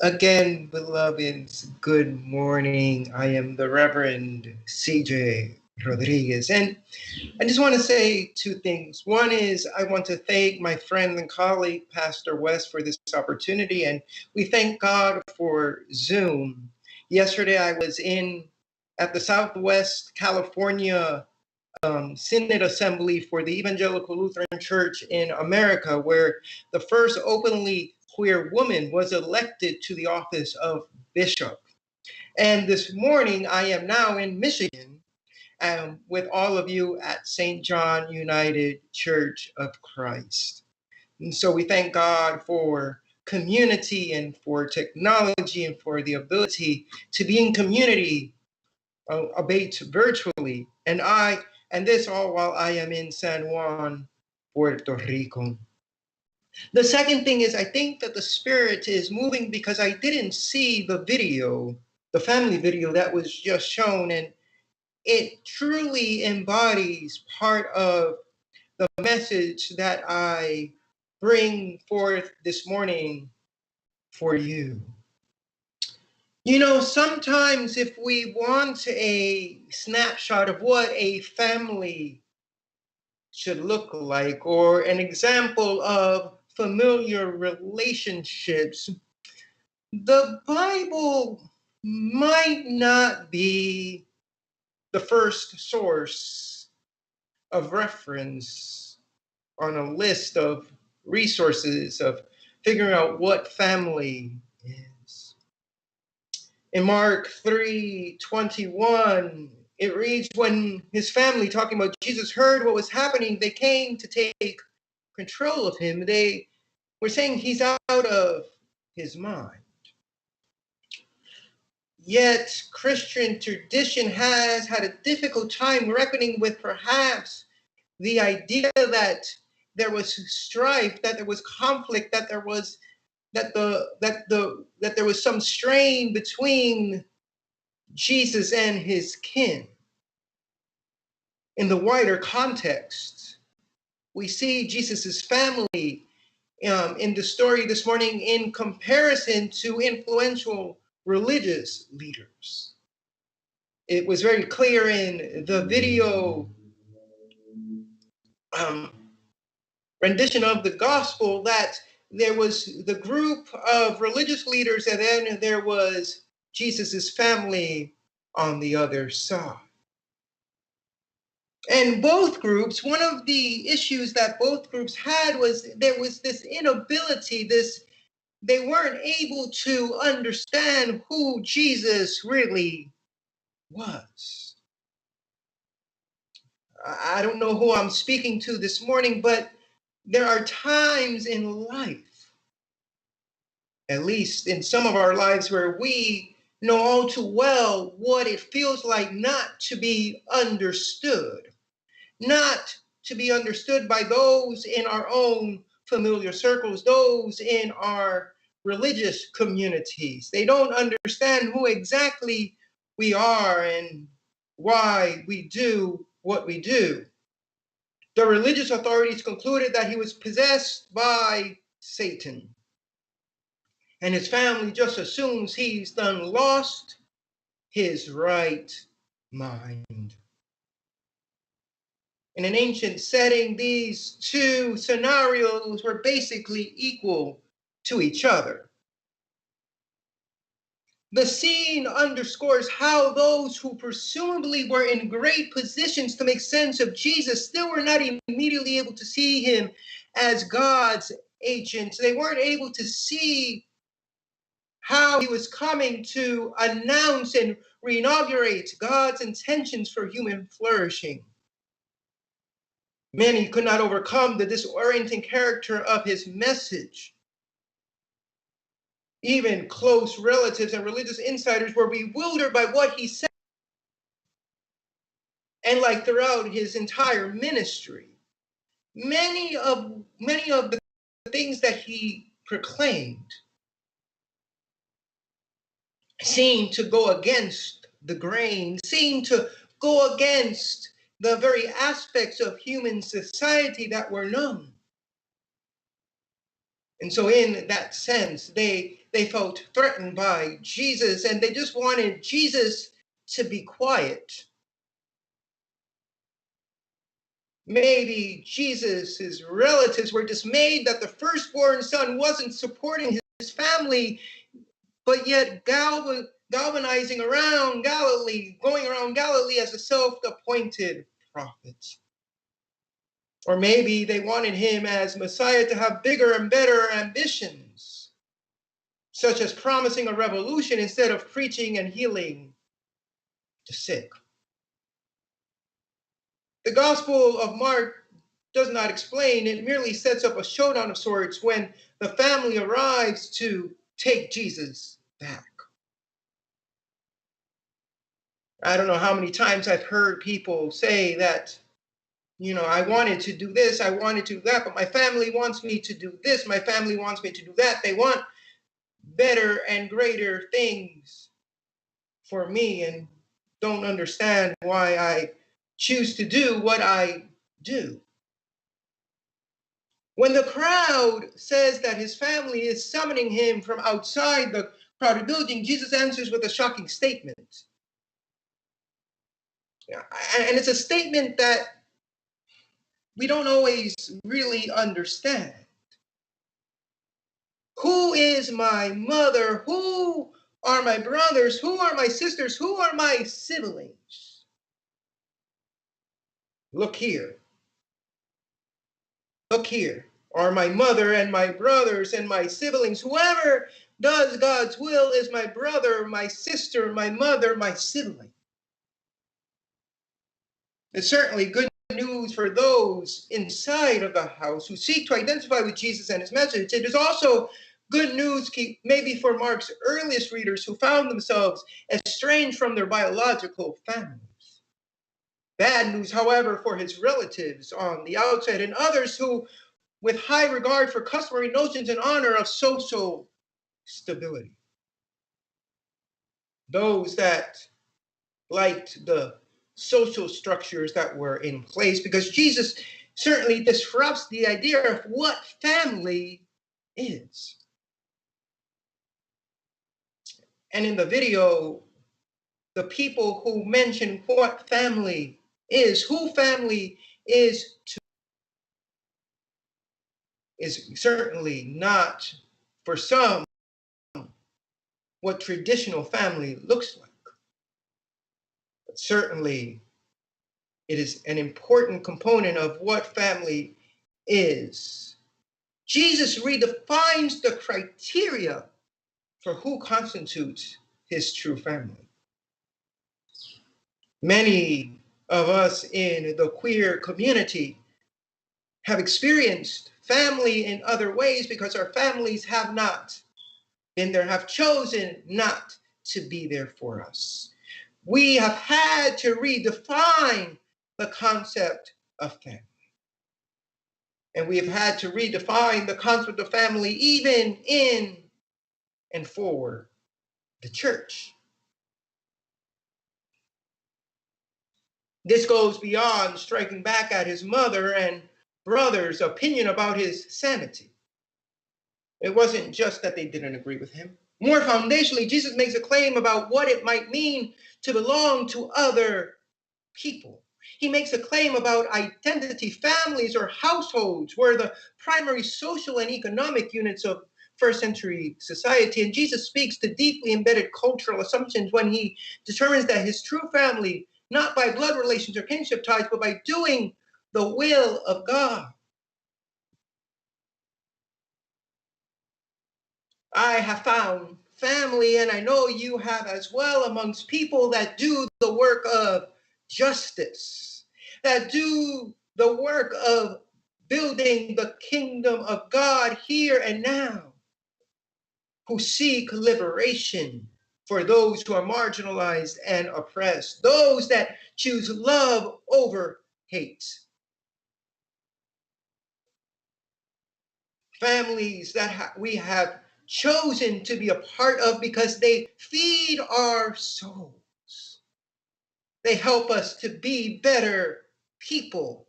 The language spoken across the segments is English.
Again, beloveds, good morning. I am the Reverend CJ Rodriguez. And I just want to say two things. One is I want to thank my friend and colleague, Pastor West, for this opportunity. And we thank God for Zoom. Yesterday, I was at the Southwest California Synod Assembly for the Evangelical Lutheran Church in America, where the first openly queer woman was elected to the office of bishop. And this morning, I am now in Michigan with all of you at St. John United Church of Christ. And so we thank God for community and for technology and for the ability to be in community, albeit virtually. And this all while I am in San Juan, Puerto Rico. The second thing is I think that the Spirit is moving because I didn't see the video, the family video that was just shown, and it truly embodies part of the message that I bring forth this morning for you. You know, sometimes if we want a snapshot of what a family should look like, or an example of familiar relationships, the Bible might not be the first source of reference on a list of resources of figuring out what family is. In Mark 3:21, it reads, when his family, talking about Jesus, heard what was happening, they came to take control of him. They were saying he's out of his mind. Yet Christian tradition has had a difficult time reckoning with perhaps the idea that there was strife, that there was conflict, that there was some strain between Jesus and his kin. In the wider context, we see Jesus's family in the story this morning in comparison to influential religious leaders. It was very clear in the video rendition of the gospel that there was the group of religious leaders, and then there was Jesus's family on the other side. And both groups, one of the issues that both groups had was there was this inability, they weren't able to understand who Jesus really was. I don't know who I'm speaking to this morning, but there are times in life, at least in some of our lives, where we know all too well what it feels like not to be understood, not to be understood by those in our own familiar circles, those in our religious communities. They don't understand who exactly we are and why we do what we do. The religious authorities concluded that he was possessed by Satan. And his family just assumes he's done lost his right mind. In an ancient setting, these two scenarios were basically equal to each other. The scene underscores how those who presumably were in great positions to make sense of Jesus still were not immediately able to see him as God's agent. They weren't able to see how he was coming to announce and reinaugurate God's intentions for human flourishing. Many could not overcome the disorienting character of his message. Even close relatives and religious insiders were bewildered by what he said. And like throughout his entire ministry, many of the things that he proclaimed seemed to go against the grain, seemed to go against the very aspects of human society that were known. And so in that sense, they felt threatened by Jesus, and they just wanted Jesus to be quiet. Maybe Jesus' relatives were dismayed that the firstborn son wasn't supporting his family, but yet galvanizing around Galilee, going around Galilee as a self-appointed prophet. Or maybe they wanted him as Messiah to have bigger and better ambitions, such as promising a revolution instead of preaching and healing the sick. The Gospel of Mark does not explain, it merely sets up a showdown of sorts when the family arrives to take Jesus back. I don't know how many times I've heard people say that, I wanted to do this, I wanted to do that, but my family wants me to do this, my family wants me to do that. They want better and greater things for me and don't understand why I choose to do what I do. When the crowd says that his family is summoning him from outside the crowded building, Jesus answers with a shocking statement. Yeah, and it's a statement that we don't always really understand. Who is my mother? Who are my brothers? Who are my sisters? Who are my siblings? Look here. Look here are my mother and my brothers and my siblings. Whoever does God's will is my brother, my sister, my mother, my sibling. It's certainly good news for those inside of the house who seek to identify with Jesus and his message. It is also good news maybe for Mark's earliest readers who found themselves estranged from their biological families. Bad news, however, for his relatives on the outside and others who, with high regard for customary notions and honor of social stability. Those that liked the social structures that were in place, because Jesus certainly disrupts the idea of what family is. And in the video, the people who mention what family is, who family is to, is certainly not, for some, what traditional family looks like. But certainly, it is an important component of what family is. Jesus redefines the criteria for who constitutes his true family. Many of us in the queer community have experienced family in other ways because our families have not been there, have chosen not to be there for us. We have had to redefine the concept of family. And we have had to redefine the concept of family even in and for the church. This goes beyond striking back at his mother and brother's opinion about his sanity. It wasn't just that they didn't agree with him. More foundationally, Jesus makes a claim about what it might mean to belong to other people. He makes a claim about identity. Families or households were the primary social and economic units of first century society. And Jesus speaks to deeply embedded cultural assumptions when he determines that his true family, not by blood relations or kinship ties, but by doing the will of God. I have found family, and I know you have as well, amongst people that do the work of justice, that do the work of building the kingdom of God here and now, who seek liberation for those who are marginalized and oppressed, those that choose love over hate. Families that we have chosen to be a part of because they feed our souls. They help us to be better people,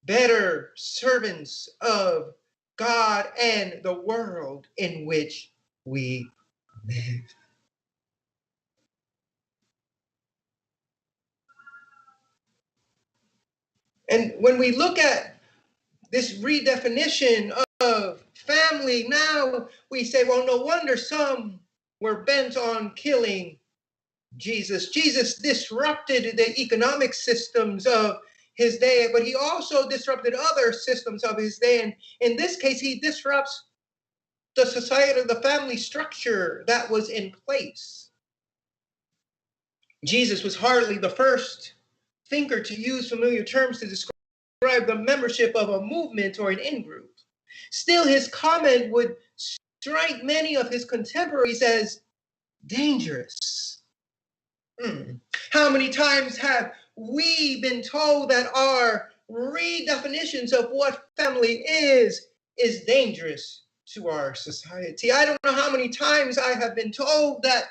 better servants of God and the world in which we live. And when we look at this redefinition of family, now we say, well, no wonder some were bent on killing Jesus. Jesus disrupted the economic systems of his day, but he also disrupted other systems of his day. And in this case, he disrupts the society, the family structure that was in place. Jesus was hardly the first thinker to use familiar terms to describe the membership of a movement or an in-group. Still, his comment would strike many of his contemporaries as dangerous. How many times have we been told that our redefinitions of what family is dangerous to our society? I don't know how many times I have been told that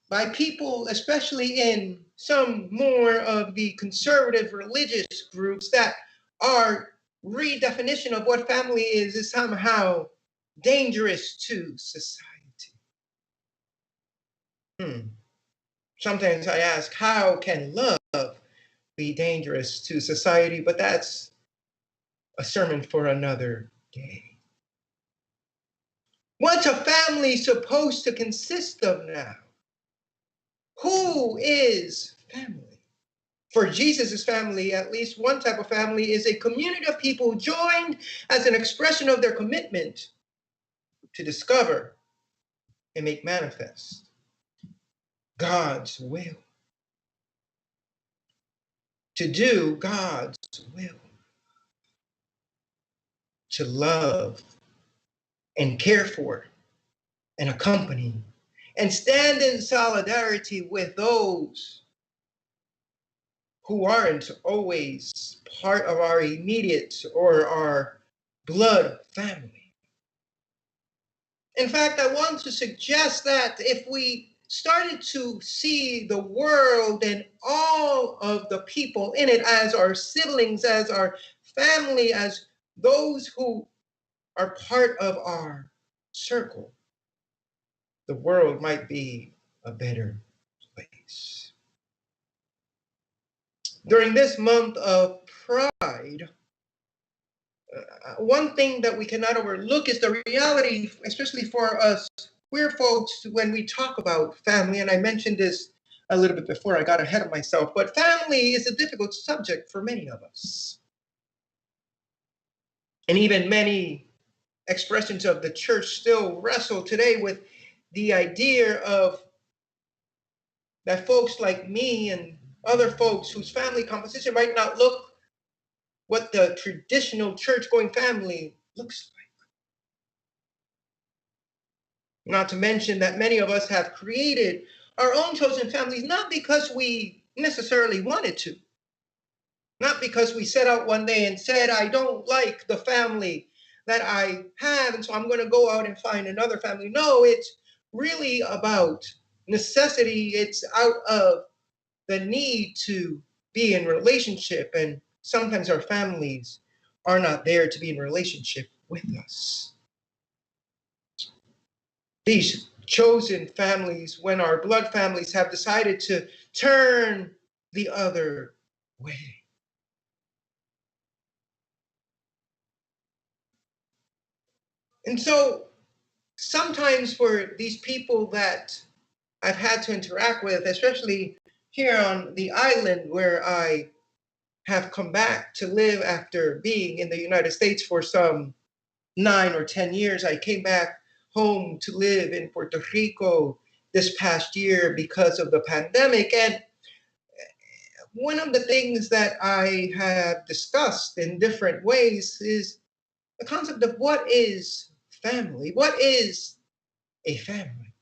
by people, especially in some more of the conservative religious groups, that our redefinition of what family is somehow dangerous to society. Sometimes I ask, how can love be dangerous to society? But that's a sermon for another day. What's a family supposed to consist of now? Who is family? For Jesus' family, at least one type of family is a community of people joined as an expression of their commitment to discover and make manifest God's will. To do God's will. To love and care for and accompany and stand in solidarity with those who aren't always part of our immediate or our blood family. In fact, I want to suggest that if we started to see the world and all of the people in it as our siblings, as our family, as those who are part of our circle, the world might be a better place. During this month of Pride, one thing that we cannot overlook is the reality, especially for us queer folks, when we talk about family. And I mentioned this a little bit before, I got ahead of myself, but family is a difficult subject for many of us. And even many expressions of the church still wrestle today with the idea of that folks like me and other folks whose family composition might not look what the traditional church-going family looks like. Not to mention that many of us have created our own chosen families, not because we necessarily wanted to, not because we set out one day and said, I don't like the family that I have, and so I'm going to go out and find another family. No, it's really about necessity. It's out of the need to be in relationship, and sometimes our families are not there to be in relationship with us. These chosen families, when our blood families have decided to turn the other way. And so sometimes for these people that I've had to interact with, especially here on the island where I have come back to live after being in the United States for some 9 or 10 years. I came back home to live in Puerto Rico this past year because of the pandemic. And one of the things that I have discussed in different ways is the concept of what is family? What is a family?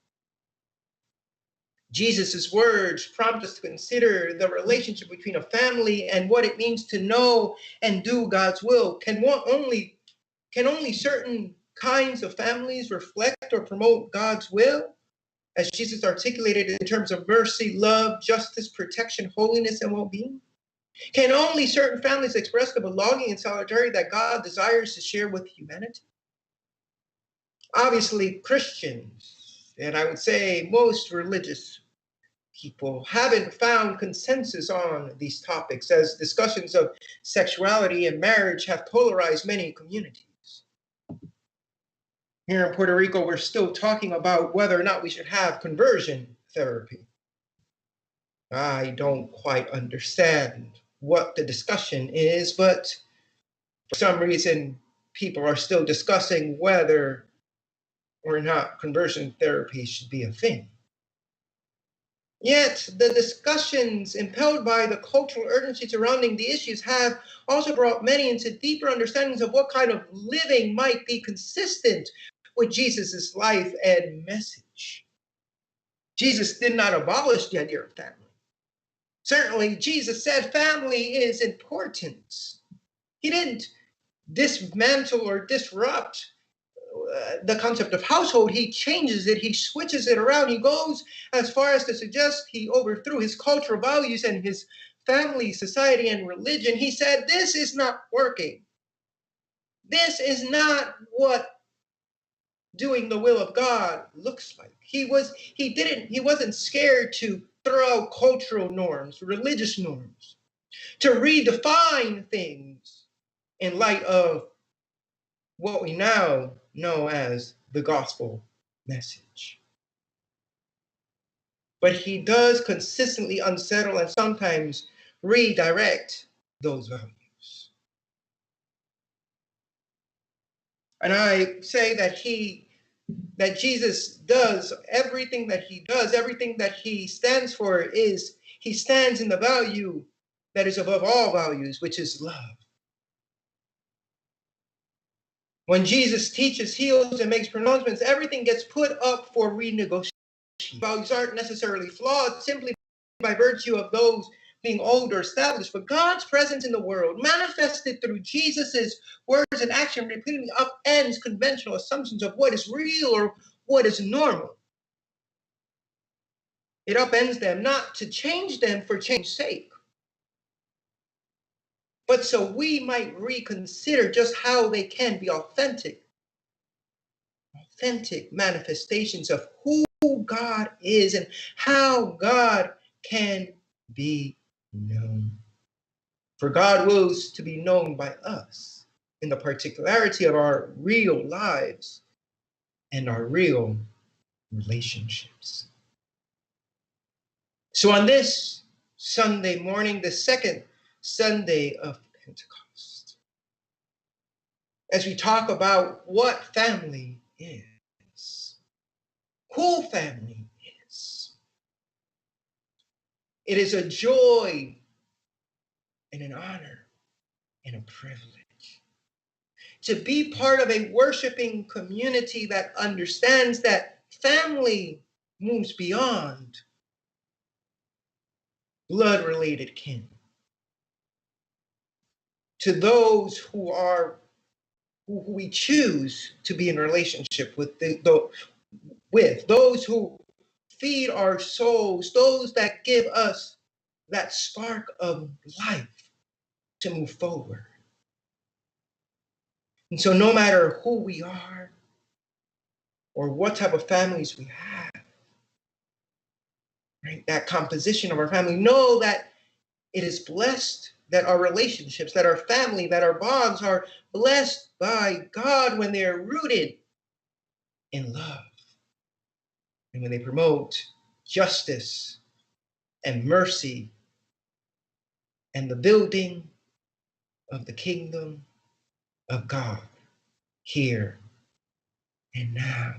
Jesus' words prompt us to consider the relationship between a family and what it means to know and do God's will. Can only certain kinds of families reflect or promote God's will, as Jesus articulated in terms of mercy, love, justice, protection, holiness, and well-being? Can only certain families express the belonging and solidarity that God desires to share with humanity? Obviously, Christians, and I would say most religious people, haven't found consensus on these topics, as discussions of sexuality and marriage have polarized many communities. Here in Puerto Rico, we're still talking about whether or not we should have conversion therapy. I don't quite understand what the discussion is, but for some reason, people are still discussing whether or not conversion therapy should be a thing. Yet, the discussions impelled by the cultural urgency surrounding the issues have also brought many into deeper understandings of what kind of living might be consistent with Jesus' life and message. Jesus did not abolish the idea of family. Certainly, Jesus said family is important. He didn't dismantle or disrupt the concept of household. He changes it, he switches it around. He goes as far as to suggest he overthrew his cultural values and his family, society, and religion. He said, this is not working. This is not what doing the will of God looks like. He wasn't scared to throw out cultural norms, religious norms, to redefine things in light of what we now know as the gospel message. But he does consistently unsettle and sometimes redirect those values. And I say that Jesus does everything that he does, everything that he stands for is he stands in the value that is above all values, which is love. When Jesus teaches, heals, and makes pronouncements, everything gets put up for renegotiation. Values aren't necessarily flawed simply by virtue of those being old or established, but God's presence in the world, manifested through Jesus's words and action, repeatedly upends conventional assumptions of what is real or what is normal. It upends them not to change them for change's sake, but so we might reconsider just how they can be authentic manifestations of who God is and how God can be known. For God wills to be known by us in the particularity of our real lives and our real relationships. So on this Sunday morning, the second Sunday of Pentecost, as we talk about what family is, who family is, it is a joy and an honor and a privilege to be part of a worshiping community that understands that family moves beyond blood-related kin. To those who we choose to be in relationship with, those who feed our souls, those that give us that spark of life to move forward. And so no matter who we are or what type of families we have, right, that composition of our family, know that it is blessed, that our relationships, that our family, that our bonds are blessed by God when they are rooted in love and when they promote justice and mercy and the building of the kingdom of God here and now.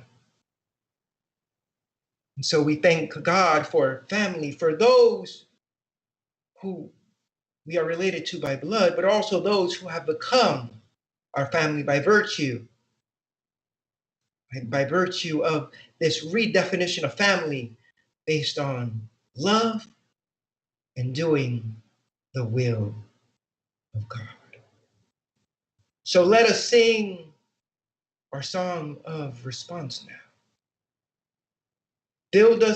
And so we thank God for family, for those who we are related to by blood, but also those who have become our family by virtue of this redefinition of family based on love and doing the will of God. So let us sing our song of response now. Build us